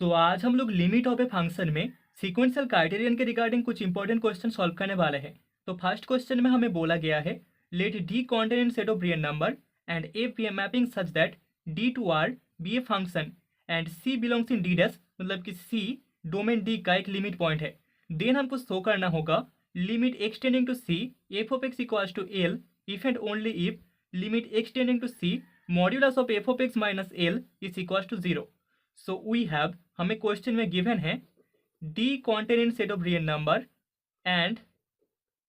तो आज हम लोग लिमिट ऑफ ए फंक्शन में सीक्वेंशियल क्राइटेरियन के रिगार्डिंग कुछ इंपॉर्टेंट क्वेश्चन सॉल्व करने वाले हैं। तो फर्स्ट क्वेश्चन में हमें बोला गया है let D contain in set of real number and A be A mapping such that D to R be a function and C belongs in D dash, मतलब कि सी डोमेन डी का एक limit point है। Then हमको show करना होगा limit extending to C F of X equals to L if and only if limit extending to C modulus of F of X minus L is equals to zero. So we have, हमें question में given है D contain in set of real number and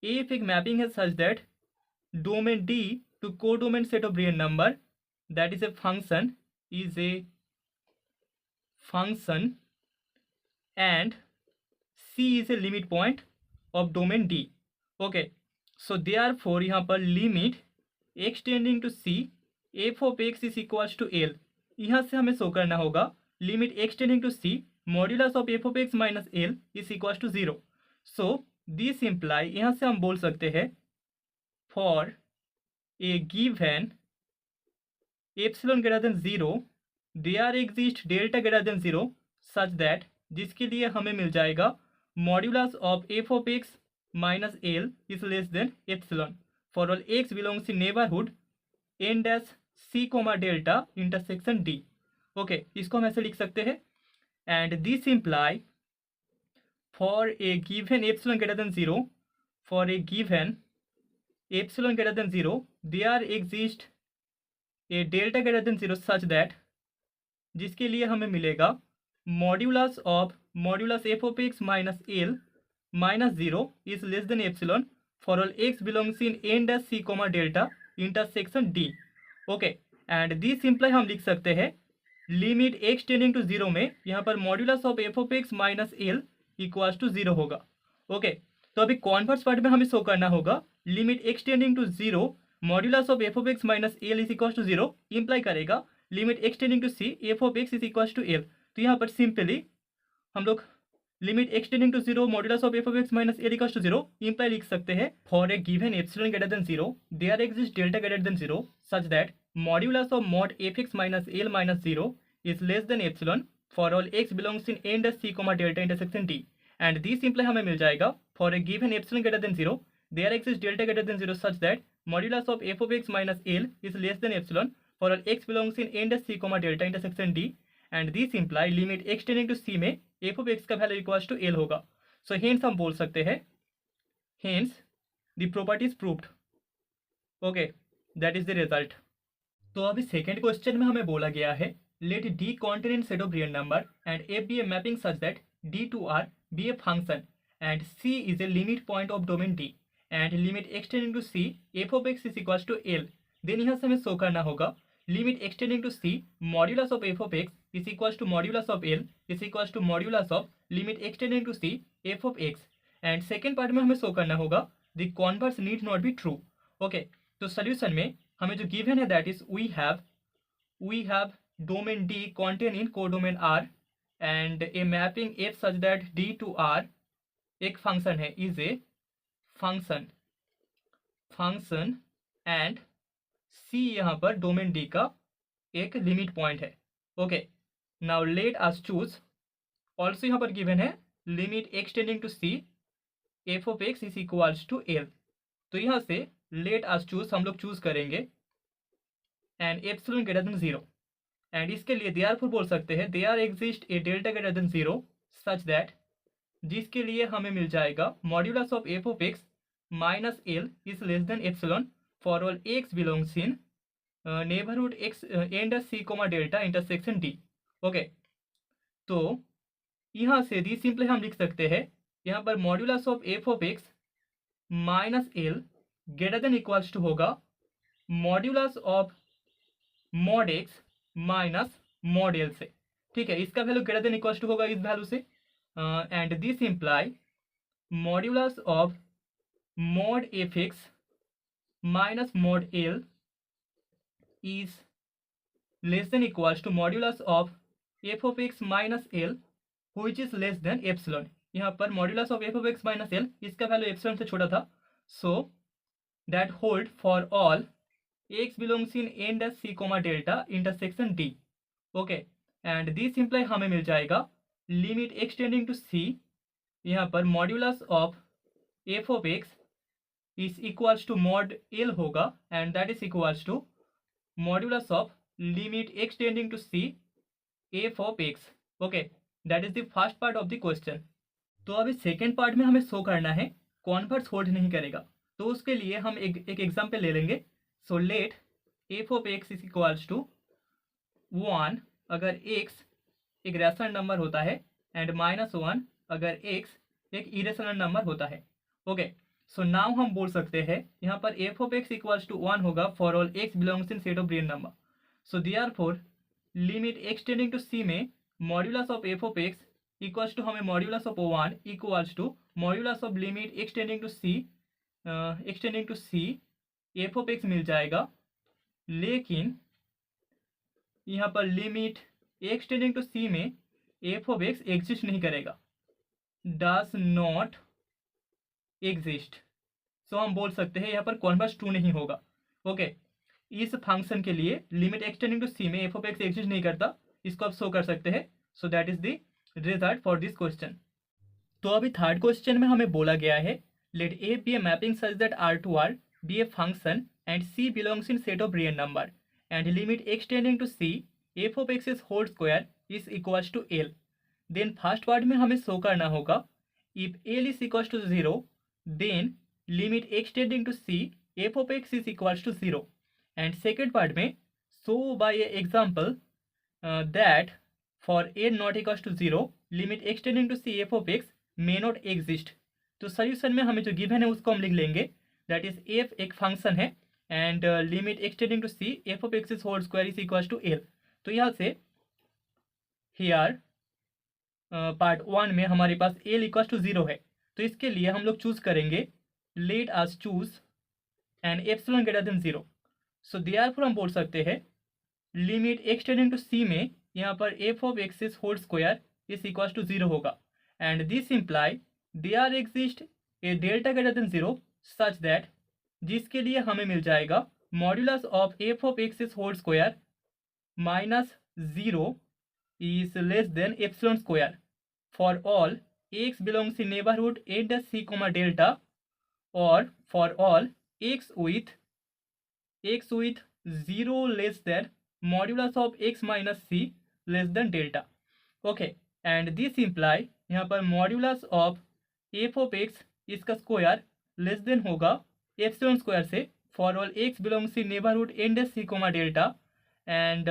if एक mapping है such that domain D to codomain set of real number that is a function and C is a limit point of domain D. Okay, so therefore यहाँ पर limit extending to C f of x is equals to L। यहाँ से हमें show करना होगा limit extending to C modulus of f of x minus L is equals to zero. So this imply, यहाँ से हम बोल सकते हैं for a given epsilon greater than zero there exist delta greater than zero such that, जिसके लिए हमें मिल जाएगा modulus of F of X minus L is less than epsilon for all X belongs in neighbourhood N dash C comma delta intersection D. Okay, इसको हम ऐसे लिख सकते हैं and this imply for a given epsilon greater than 0, for a given epsilon greater than 0 there exist a delta greater than 0 such that, जिसके लिए हमें मिलेगा modulus f of x minus L minus zero is less than epsilon for all x belongs in n dash c comma delta intersection d। Okay, and this imply हम लिख सकते हैं limit X tending to zero में यहाँ पर modulus of f of x minus L equals to zero होगा। Okay, तो अभी कॉन्वर्स पार्ट में हमें शो करना होगा limit extending to zero modulus of F of X minus L is equals to zero imply करेगा limit extending to C F of X is equals to L. तो यहाँ पर सिंपली हम लोग limit extending to zero modulus of F of X minus L equals to zero imply लिख सकते हैं for a given epsilon greater than zero there exist delta greater than zero such that modulus of mod F X minus L minus zero is less than epsilon for all X belongs in N dash C comma delta intersection D. And this imply हमें मिल जाएगा for a given epsilon greater than zero there exist delta greater than zero such that modulus of F of X minus L is less than epsilon for all X belongs in N dash C comma delta intersection D. And this imply limit extending to C में F of X का value equals to L होगा। So hence हम बोल सकते हैं hence the property is proved. Okay, that is the result. तो अभी second question में हमें बोला गया है let D contain in set of real number and F be A mapping such that D to R be a function and C is a limit point of domain D and limit extending to C f of x is equals to L। then यहाँ से हमें show करना होगा limit extending to C modulus of f of x is equals to modulus of L is equals to modulus of limit extending to C f of x। And second part में हमें show करना होगा the converse need not be true। Okay, तो solution में हमें जो given है that is we have domain D contain in codomain R and a mapping f such that D to R एक फंक्शन है is a function and C यहाँ पर domain D का एक लिमिट पॉइंट है। Okay, now let us choose, also यहाँ पर given है limit extending to C f of x is equals to L। तो यहाँ से लेट अस चूज हम लोग चूज करेंगे and epsilon greater than zero and इसके लिए देयरफॉर बोल सकते हैं there exist a delta greater than zero such that, जिसके लिए हमें मिल जाएगा modulus of F of X minus L is less than epsilon for all X belongs in neighbourhood X and C comma delta intersection D. Okay, तो यहाँ से दी simply हम लिख सकते हैं यहाँ पर modulus of F of X minus L greater than equals to होगा modulus of mod X minus mod L से। ठीक है, इसका value greater than equals to होगा इस वैल्यू से and this imply modulus of mod F X minus mod L is less than equals to modulus of F of X minus L which is less than epsilon. यहाँ पर modulus of F of X minus L इसका value epsilon से छोटा था, so that hold for all x belongs in n dash c comma delta intersection d। Okay, and this imply हमें मिल जाएगा limit extending to C, यहाँ पर modulus of F of X is equals to mod L होगा, and that is equals to modulus of limit extending to C F of X. Okay, that is the first part of the question. तो अभी second part में हमें show करना है converse hold नहीं करेगा, तो उसके लिए हम एक एग्जाम्पल ले लेंगे। So let F of X is equals to 1 अगर x एक रैशनल नंबर होता है, एंड -1 अगर x एक इरेशनल नंबर होता है। ओके, सो नाउ हम बोल सकते हैं यहाँ पर F of X equals to 1 होगा for all x belongs in set of real number. So therefore limit extending to c में modulus of F of X equals to हमें modulus of 1 equals to modulus of limit extending to c F of X मिल जाएगा। लेकिन यहाँ पर limit extending to c में F of X exist नहीं करेगा, डज नॉट एग्जिस्ट। सो हम बोल सकते हैं यहाँ पर कॉन्वर्स ट्रू नहीं होगा। ओके, इस फंक्शन के लिए लिमिट एक्सटेंडिंग टू c में एफ ऑफ एक्स एग्जिस्ट नहीं करता, इसको आप शो कर सकते हैं। So that is the result for this question. तो अभी थर्ड क्वेश्चन में हमें बोला गया है let A be A mapping such that R to R be a function and c belongs in set of real number and limit extending to c F of X whole square is equals to L. Then first part में हमें show करना होगा if L is equals to 0 then limit extending to c F of X is equals to 0, and second part में show by a example that for a not equals to 0 limit extending to c F of X may not exist. तो solution में हमें जो given है उसको हम लिख लेंगे, दैट इज f एक फंक्शन है and limit extending to c F of X whole square is equals to L. तो यहाँ से हियर पार्ट 1 में हमारे पास एल इक्वल्स टू 0 है, तो इसके लिए हम लोग चूज करेंगे late us choose an epsilon greater than 0। So therefore हम बोल सकते हैं लिमिट एक्सटेंडिंग टू c में यहाँ पर F of X whole square is equals to 0 होगा, and this imply there exist a delta greater than 0 such that, जिसके लिए हमें मिल जाएगा modulus of F of X whole square -0 is less than epsilon square for all x belongs in neighborhood a dash c comma delta, or for all x with 0 less than modulus of x minus c less than delta. Okay, and this imply यहाँ पर modulus of F of X इसका square less than होगा epsilon square से for all X belongs in neighbourhood N dash C comma delta and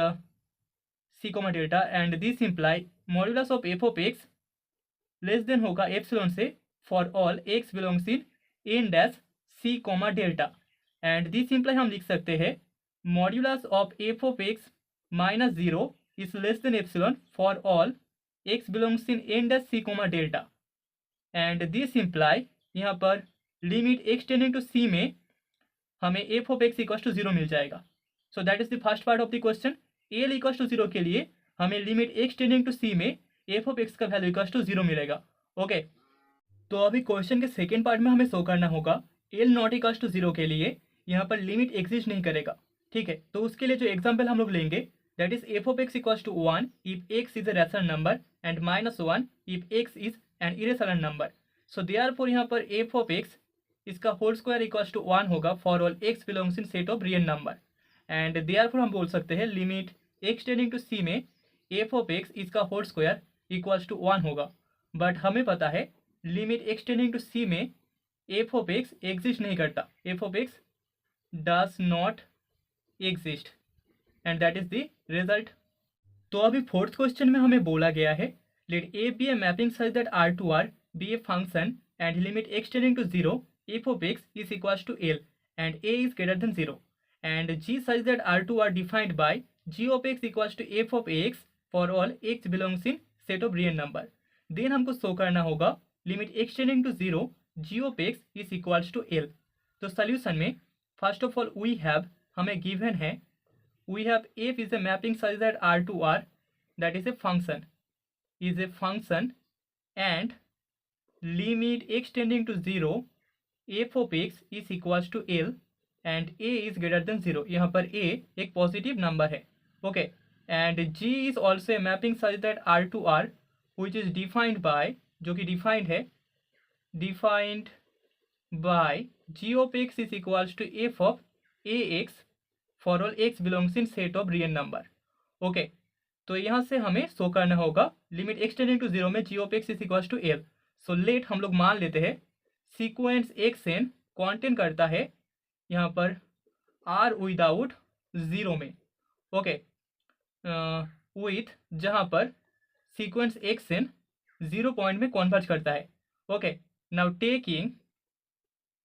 c comma delta, and this imply modulus of F of X less than होगा epsilon से for all X belongs in N dash c comma delta, and this imply हम लिख सकते हैं modulus of F of X -0 is less than epsilon for all X belongs in N dash c comma delta, and this imply यहाँ पर limit extending to c में हमें F of X equals to 0 मिल जाएगा। So that is the first part of the question. L equals to 0 के लिए हमें limit extending to c में एफ ऑफ एक्स का वैल्यू इक्वल्स टू 0 मिलेगा। ओके, तो अभी क्वेश्चन के सेकेंड पार्ट में हमें शो करना होगा एल नॉट इक्वल्स टू 0 के लिए यहाँ पर लिमिट एग्जिस्ट नहीं करेगा। ठीक है, तो उसके लिए जो एग्जाम्पल हम लोग लेंगे that is F of X equals to 1 if X is a rational number and -1 if X is an irrational number. So therefore यहाँ पर एफ ऑफ एक्स इसका होल स्क्वायर इक्वल्स टू 1 होगा for all X belongs in set of real number, and therefore हम बोल सकते हैं limit extending to c में F of X इसका होल स्क्वायर इक्वल्स टू 1 होगा, बट हमें पता है लिमिट एक्सटेंडिंग टू c में एफ ऑफ एक्स एग्जिस्ट नहीं करता, F of X does not exist, and that is the result. तो अभी फोर्थ क्वेश्चन में हमें बोला गया है let A be A mapping such that R to R be a function and limit extending to 0 F of X is equals to L and A is greater than 0, and g such that R2 are defined by g of x equals to f of x for all x belongs in set of real number. Then हमको show करना होगा limit extending to 0 g of x is equals to l. तो solution में first of all we have हमें given है we have f is a mapping such that R2R that is a function and limit extending to 0 f of x is equals to l and a is greater than 0। यहाँ पर a एक positive number है। Okay, and g is also a mapping such that R2R which is defined by, जो कि defined है, defined by g of x is equals to f of ax for all x belongs in set of real number. Okay, तो यहाँ से हमें show करना होगा limit x tending to 0 में g of x is equals to l। So let हम लोग मान लेते हैं सीक्वेंस xn कॉन्टेन करता है यहाँ पर r विदाउट 0 में। ओके, विथ जहाँ पर सीक्वेंस xn 0 पॉइंट में कन्वर्ज करता है। Okay, now taking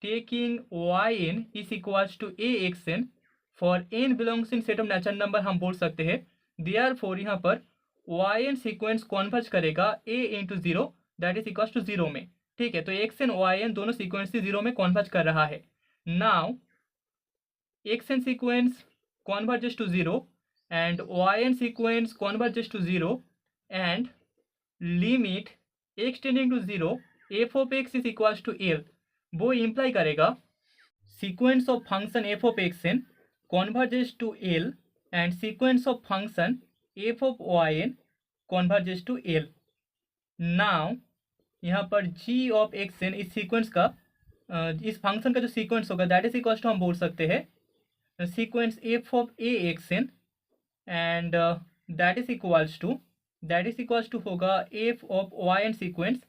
yn is equals to axn for n belongs in set of natural number, हम बोल सकते हैं देयरफॉर यहाँ पर yn सीक्वेंस कन्वर्ज करेगा a into 0 that is equals to 0 में। ठीक है, तो xn yn दोनों सीक्वेंस से 0 में कन्वर्ज कर रहा है। Now xn sequence converges to 0 and yn sequence converges to 0 and limit x tending to 0 f of x is equals to l, वो इम्प्लाई करेगा sequence of function f of xn converges to l and sequence of function f of yn converges to l। now यहाँ पर g of xn इस sequence का इस function का जो sequence होगा दैट इज इक्वल्स टू हम बोल सकते हैं sequence f of axn and that is equals to होगा f of yn sequence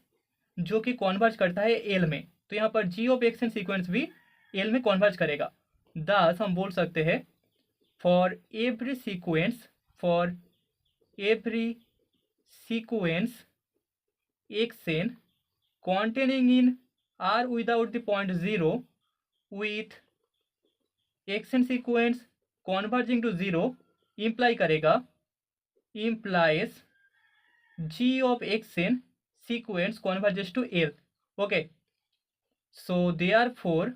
जो कि कॉन्वर्ज करता है l में। तो यहाँ पर g of xn sequence भी l में कॉन्वर्ज करेगा। thus हम बोल सकते हैं for every sequence xn containing in r without the point 0 with xn sequence converging to 0 imply करेगा implies g of xn sequence converges to l। okay, so therefore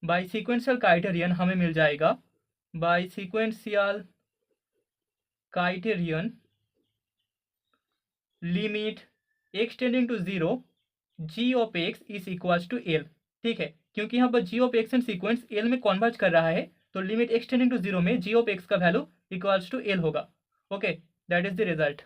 by sequential criterion हमें मिल जाएगा by sequential criterion limit x tending to 0 g of x is equals to l। ठीक है, क्योंकि यहाँ पर g of x n sequence l में converge कर रहा है तो लिमिट x टेंडिंग टू 0 में g ऑफ x का वैल्यू इक्वल्स टू l होगा। Okay, that is the result.